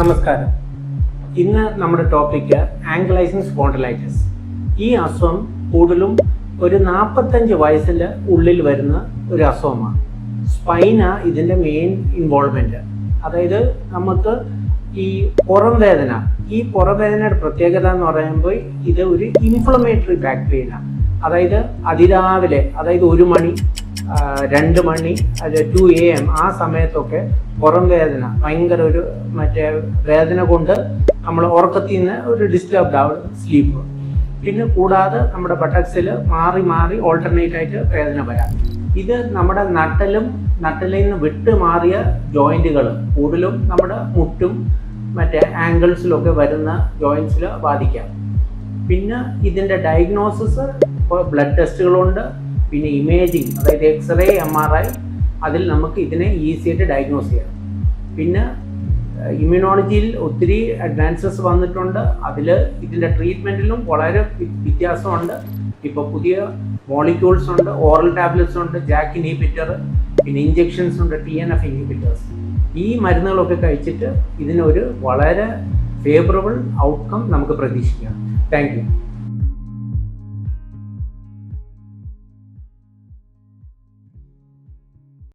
നമസ്കാരം. ഇന്ന് നമ്മുടെ ടോപ്പിക്ക് ആങ്കിലൈസിങ് സ്പോണ്ടിലൈറ്റിസ്. ഈ അസുഖം കൂടുതലും ഒരു 45 വയസ്സിൻ്റെ ഉള്ളിൽ വരുന്ന ഒരു അസുഖമാണ്. സ്പൈന ഇതിൻ്റെ മെയിൻ ഇൻവോൾവ്മെൻറ്റ്. അതായത് നമുക്ക് ഈ പുറം വേദന, ഈ പുറം വേദനയുടെ പ്രത്യേകത എന്ന് പറയുമ്പോൾ ഇത് ഒരു ഇൻഫ്ലമേറ്ററി ബാക്ക് പെയിനാണ്. അതായത് അതിരാവിലെ, അതായത് 1 മണി 2 മണി 2 AM ആ സമയത്തൊക്കെ പുറം വേദന, ഭയങ്കര ഒരു വേദന കൊണ്ട് നമ്മൾ ഉറക്കത്തിൽ നിന്ന് ഒരു ഡിസ്റ്റർബ്ഡ് ആവും സ്ലീപ്പ്. പിന്നെ കൂടാതെ നമ്മുടെ ബട്ടക്സിൽ മാറി മാറി ഓൾട്ടർനേറ്റ് ആയിട്ട് വേദന വരാം. ഇത് നമ്മുടെ നട്ടലിൽ നിന്ന് വിട്ട് മാറിയ ജോയിന്റുകൾ, കൂടുതലും നമ്മുടെ മുട്ടും ആംഗിൾസിലൊക്കെ വരുന്ന ജോയിൻസിൽ ബാധിക്കാം. പിന്നെ ഇതിൻ്റെ ഡയഗ്നോസിസ് ബ്ലഡ് ടെസ്റ്റുകളുണ്ട്, പിന്നെ ഇമേജിങ്, അതായത് എക്സ്റേ, MRI, അതിൽ നമുക്ക് ഇതിനെ ഈസി ആയിട്ട് ഡയഗ്നോസ് ചെയ്യാം. പിന്നെ ഇമ്മ്യൂണോളജിയിൽ ഒത്തിരി അഡ്വാൻസസ് വന്നിട്ടുണ്ട്. അതിൽ ഇതിൻ്റെ ട്രീറ്റ്മെൻറ്റിലും വളരെ വ്യത്യാസമുണ്ട്. ഇപ്പോൾ പുതിയ മോളിക്യൂൾസ് ഉണ്ട്, ഓറൽ ടാബ്ലറ്റ്സ് ഉണ്ട്, JAK ഇൻഹിബിറ്റർ, പിന്നെ ഇഞ്ചെക്ഷൻസ് ഉണ്ട്, TNF ഇൻഹിബിറ്റേഴ്സ്. ഈ മരുന്നുകളൊക്കെ കഴിച്ചിട്ട് ഇതിനൊരു വളരെ ഫേവറബിൾ ഔട്ട്കം നമുക്ക് പ്രതീക്ഷിക്കാം. Thank you.